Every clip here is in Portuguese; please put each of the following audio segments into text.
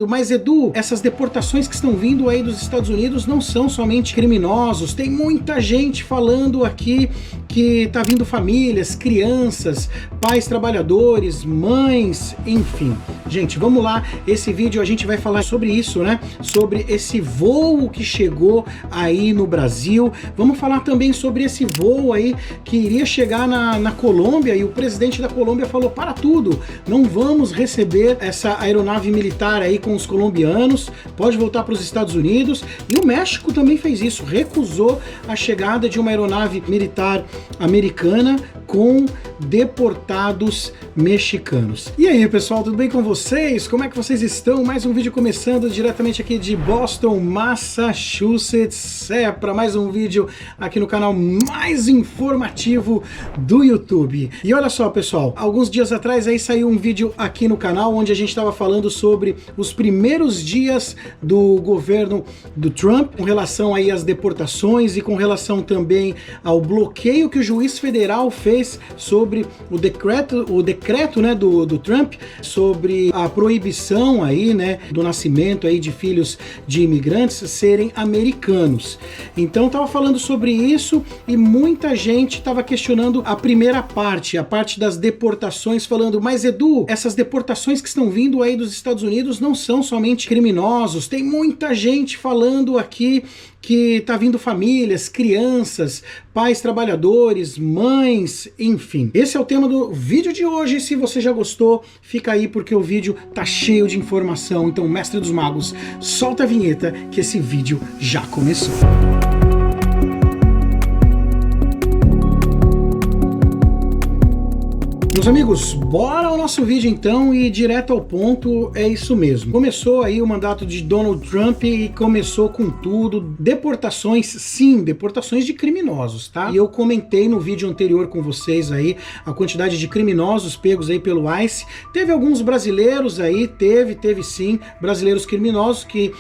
Mas Edu, essas deportações que estão vindo aí dos Estados Unidos não são somente criminosos, tem muita gente falando aqui que tá vindo famílias, crianças, pais trabalhadores, mães, enfim. Gente, vamos lá, esse vídeo a gente vai falar sobre isso, né? Sobre esse voo que chegou aí no Brasil, vamos falar também sobre esse voo aí que iria chegar na Colômbia e o presidente da Colômbia falou, para tudo, não vamos receber essa aeronave militar aí com os colombianos, pode voltar para os Estados Unidos. E o México também fez isso, recusou a chegada de uma aeronave militar americana com deportados mexicanos. E aí, pessoal, tudo bem com vocês? Como é que vocês estão? Mais um vídeo começando diretamente aqui de Boston, Massachusetts. Para mais um vídeo aqui no canal mais informativo do YouTube. E olha só, pessoal, alguns dias atrás aí saiu um vídeo aqui no canal onde a gente estava falando sobre os primeiros dias do governo do Trump com relação aí às deportações e com relação também ao bloqueio que o juiz federal fez sobre o decreto, né, do Trump sobre a proibição aí, né, do nascimento aí de filhos de imigrantes serem americanos. Então tava falando sobre isso e muita gente tava questionando a primeira parte, a parte das deportações, falando, mas Edu, essas deportações que estão vindo aí dos Estados Unidos não são somente criminosos, tem muita gente falando aqui que tá vindo famílias, crianças, pais trabalhadores, mães, enfim. Esse é o tema do vídeo de hoje. Se você já gostou, fica aí porque o vídeo tá cheio de informação. Então, mestre dos magos, solta a vinheta que esse vídeo já começou. Meus amigos, bora ao nosso vídeo então e direto ao ponto, é isso mesmo. Começou aí o mandato de Donald Trump e começou com tudo, deportações, sim, deportações de criminosos, tá? E eu comentei no vídeo anterior com vocês aí a quantidade de criminosos pegos aí pelo ICE. Teve alguns brasileiros aí, teve sim, brasileiros criminosos que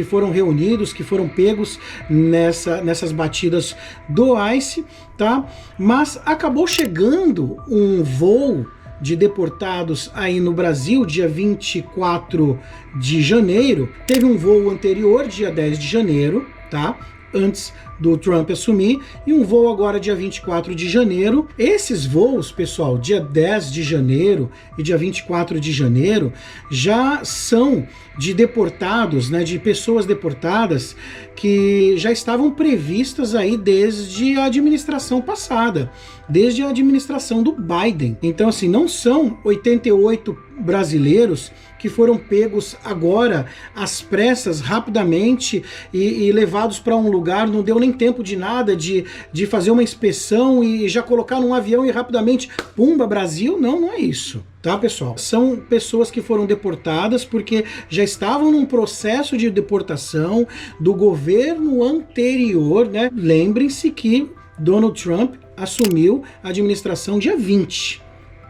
foram reunidos, que foram pegos nessas batidas do ICE, tá? Mas acabou chegando um voo de deportados aí no Brasil, dia 24 de janeiro. Teve um voo anterior, dia 10 de janeiro, tá? Antes do Trump assumir, e um voo agora dia 24 de janeiro. Esses voos, pessoal, dia 10 de janeiro e dia 24 de janeiro, já são de deportados, né, de pessoas deportadas que já estavam previstas aí desde a administração passada, desde a administração do Biden. Então, assim, não são 88 brasileiros que foram pegos agora às pressas, rapidamente e levados para um lugar, não deu nem tempo de nada, de fazer uma inspeção e já colocar num avião e rapidamente, pumba, Brasil. Não é isso. Tá, pessoal? São pessoas que foram deportadas porque já estavam num processo de deportação do governo anterior, né? Lembrem-se que Donald Trump assumiu a administração dia 20,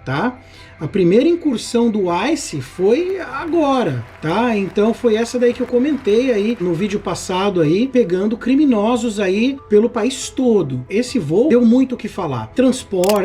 tá? A primeira incursão do ICE foi agora, tá? Então foi essa daí que eu comentei aí no vídeo passado aí, pegando criminosos aí pelo país todo. Esse voo deu muito o que falar.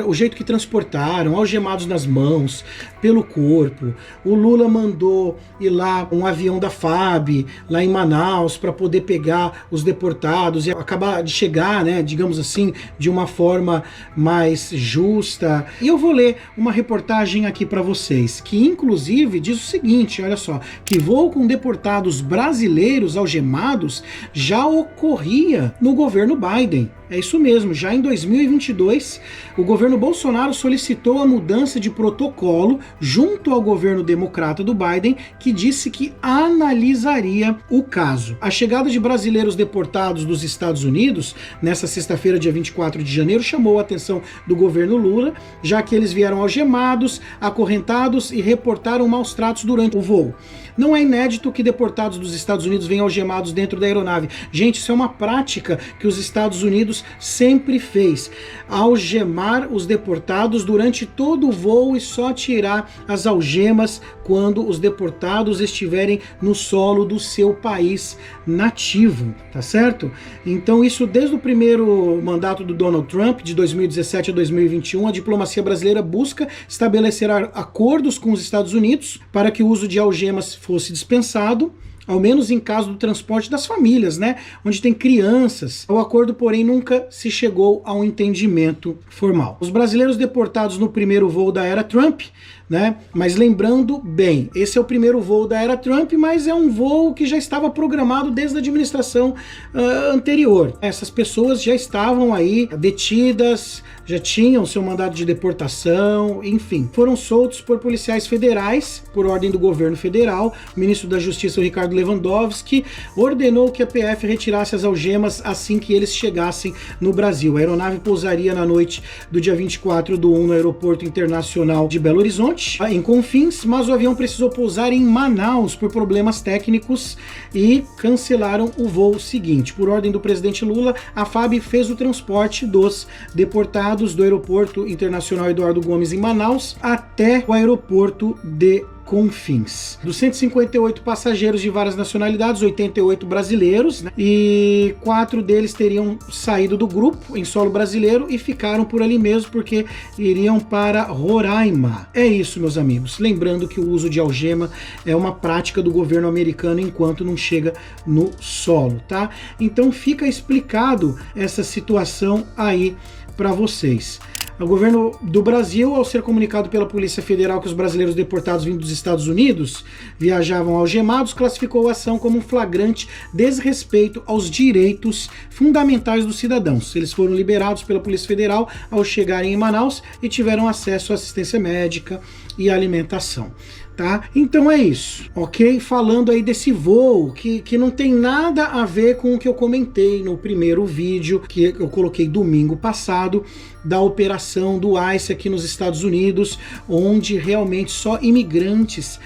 O jeito que transportaram, algemados nas mãos, pelo corpo. O Lula mandou ir lá um avião da FAB, lá em Manaus, para poder pegar os deportados e acabar de chegar, né, digamos assim, de uma forma mais justa. E eu vou ler uma reportagem aqui para vocês, que inclusive diz o seguinte, olha só, que voo com deportados brasileiros algemados já ocorria no governo Biden. É isso mesmo, já em 2022, o governo Bolsonaro solicitou a mudança de protocolo junto ao governo democrata do Biden, que disse que analisaria o caso. A chegada de brasileiros deportados dos Estados Unidos, nessa sexta-feira, dia 24 de janeiro, chamou a atenção do governo Lula, já que eles vieram algemados, acorrentados e reportaram maus tratos durante o voo. Não é inédito que deportados dos Estados Unidos venham algemados dentro da aeronave. Gente, isso é uma prática que os Estados Unidos sempre fez. Algemar os deportados durante todo o voo e só tirar as algemas quando os deportados estiverem no solo do seu país nativo, tá certo? Então isso desde o primeiro mandato do Donald Trump, de 2017 a 2021, a diplomacia brasileira busca estabelecer estabelecer acordos com os Estados Unidos para que o uso de algemas fosse dispensado, ao menos em caso do transporte das famílias, né, onde tem crianças. O acordo, porém, nunca se chegou a um entendimento formal. Os brasileiros deportados no primeiro voo da era Trump, né, mas lembrando bem, esse é o primeiro voo da era Trump, mas é um voo que já estava programado desde a administração anterior. Essas pessoas já estavam aí detidas, já tinham seu mandado de deportação, enfim, foram soltos por policiais federais, por ordem do governo federal. O ministro da Justiça, Ricardo Lewandowski, ordenou que a PF retirasse as algemas assim que eles chegassem no Brasil. A aeronave pousaria na noite do dia 24/1 no Aeroporto Internacional de Belo Horizonte, em Confins, mas o avião precisou pousar em Manaus por problemas técnicos e cancelaram o voo seguinte. Por ordem do presidente Lula, a FAB fez o transporte dos deportados do Aeroporto Internacional Eduardo Gomes em Manaus até o aeroporto de Confins. Dos 158 passageiros de várias nacionalidades, 88 brasileiros, né, e 4 deles teriam saído do grupo em solo brasileiro e ficaram por ali mesmo porque iriam para Roraima. É isso, meus amigos. Lembrando que o uso de algema é uma prática do governo americano enquanto não chega no solo, tá? Então fica explicado essa situação aí para vocês. O governo do Brasil, ao ser comunicado pela Polícia Federal que os brasileiros deportados vindos dos Estados Unidos viajavam algemados, classificou a ação como um flagrante desrespeito aos direitos fundamentais dos cidadãos. Eles foram liberados pela Polícia Federal ao chegarem em Manaus e tiveram acesso à assistência médica e alimentação. Tá? Então é isso, ok? Falando aí desse voo que não tem nada a ver com o que eu comentei no primeiro vídeo que eu coloquei domingo passado, da operação do ICE aqui nos Estados Unidos, onde realmente só imigrantes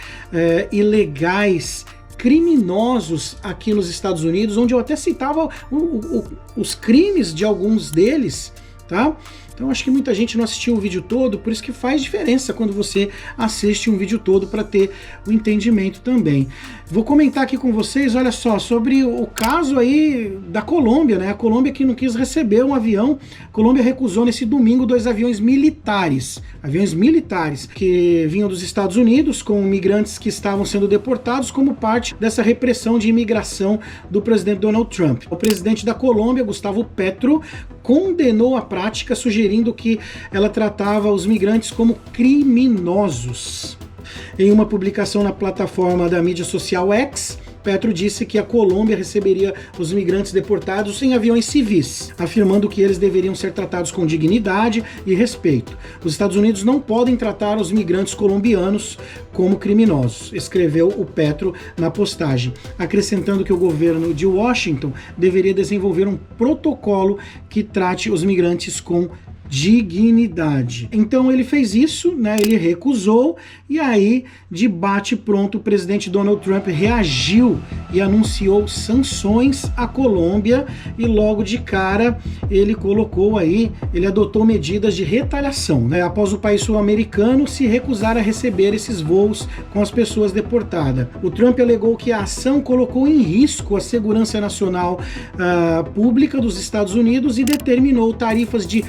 ilegais, criminosos aqui nos Estados Unidos, onde eu até citava os crimes de alguns deles, tá? Então acho que muita gente não assistiu o vídeo todo, por isso que faz diferença quando você assiste um vídeo todo para ter o entendimento também. Vou comentar aqui com vocês, olha só, sobre o caso aí da Colômbia, né? A Colômbia que não quis receber um avião. A Colômbia recusou nesse domingo 2 aviões militares que vinham dos Estados Unidos com migrantes que estavam sendo deportados como parte dessa repressão de imigração do presidente Donald Trump. O presidente da Colômbia, Gustavo Petro, condenou a prática, sugerindo que ela tratava os migrantes como criminosos. Em uma publicação na plataforma da mídia social X, Petro disse que a Colômbia receberia os migrantes deportados em aviões civis, afirmando que eles deveriam ser tratados com dignidade e respeito. Os Estados Unidos não podem tratar os migrantes colombianos como criminosos, escreveu o Petro na postagem, acrescentando que o governo de Washington deveria desenvolver um protocolo que trate os migrantes com dignidade. Então ele fez isso, né? Ele recusou e aí, de bate pronto, o presidente Donald Trump reagiu e anunciou sanções à Colômbia e logo de cara ele adotou medidas de retaliação, né? Após o país sul-americano se recusar a receber esses voos com as pessoas deportadas. O Trump alegou que a ação colocou em risco a segurança nacional pública dos Estados Unidos e determinou tarifas de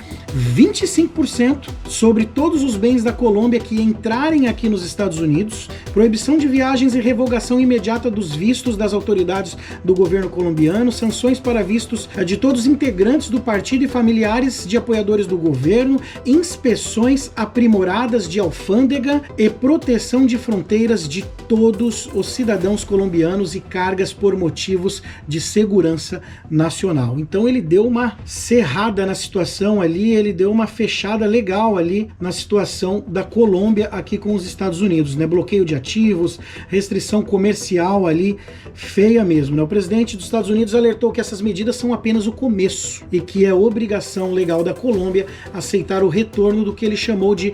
25% sobre todos os bens da Colômbia que entrarem aqui nos Estados Unidos, proibição de viagens e revogação imediata dos vistos das autoridades do governo colombiano, sanções para vistos de todos os integrantes do partido e familiares de apoiadores do governo, inspeções aprimoradas de alfândega e proteção de fronteiras de todos os cidadãos colombianos e cargas por motivos de segurança nacional. Então ele deu uma cerrada na situação ali, ele deu uma fechada legal ali na situação da Colômbia aqui com os Estados Unidos, né? Bloqueio de ativos, restrição comercial ali, feia mesmo, né? O presidente dos Estados Unidos alertou que essas medidas são apenas o começo e que é obrigação legal da Colômbia aceitar o retorno do que ele chamou de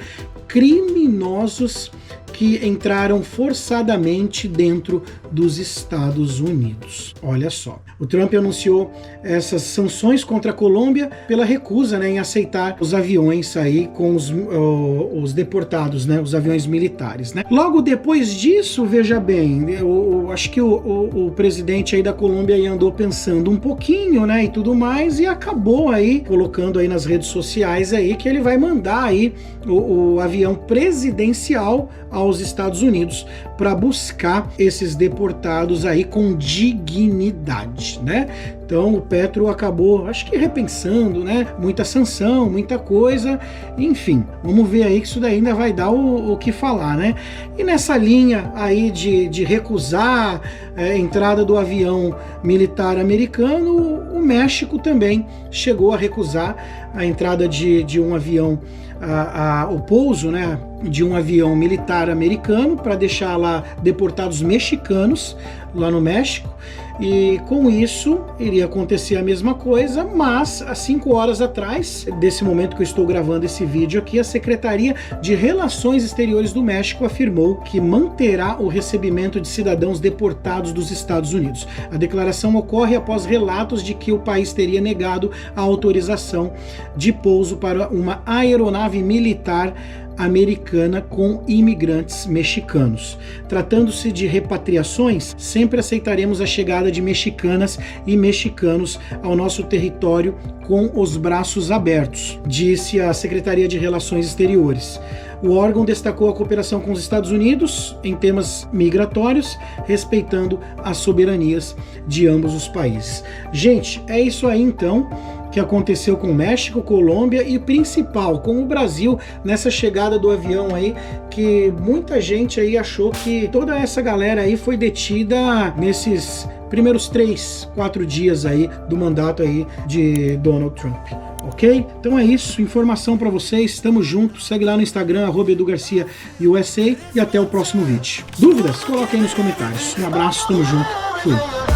criminosos que entraram forçadamente dentro dos Estados Unidos. Olha só. O Trump anunciou essas sanções contra a Colômbia pela recusa, né, em aceitar os aviões aí com os deportados, né, os aviões militares, né. Logo depois disso, veja bem, eu acho que o presidente aí da Colômbia aí andou pensando um pouquinho, né, e tudo mais, e acabou aí colocando aí nas redes sociais aí que ele vai mandar aí o avião presidencial aos Estados Unidos para buscar esses deportados aí com dignidade, né? Então o Petro acabou, acho que repensando, né? Muita sanção, muita coisa, enfim, vamos ver aí que isso daí ainda vai dar o que falar, né? E nessa linha aí de recusar a entrada do avião militar americano, o México também chegou a recusar a entrada de um avião, o pouso, né, de um avião militar americano para deixar lá deportados mexicanos lá no México. E com isso iria acontecer a mesma coisa, mas há 5 horas atrás, desse momento que eu estou gravando esse vídeo aqui, a Secretaria de Relações Exteriores do México afirmou que manterá o recebimento de cidadãos deportados dos Estados Unidos. A declaração ocorre após relatos de que o país teria negado a autorização de pouso para uma aeronave militar americana com imigrantes mexicanos. Tratando-se de repatriações, sempre aceitaremos a chegada de mexicanas e mexicanos ao nosso território com os braços abertos, disse a Secretaria de Relações Exteriores. O órgão destacou a cooperação com os Estados Unidos em temas migratórios, respeitando as soberanias de ambos os países. Gente, é isso aí então que aconteceu com o México, Colômbia e principal, com o Brasil nessa chegada do avião aí, que muita gente aí achou que toda essa galera aí foi detida nesses primeiros 3, 4 dias aí do mandato aí de Donald Trump. Ok? Então é isso, informação para vocês, estamos juntos, segue lá no Instagram, @EduGarciaUSA e até o próximo vídeo. Dúvidas? Coloque aí nos comentários. Um abraço, tamo junto, fui!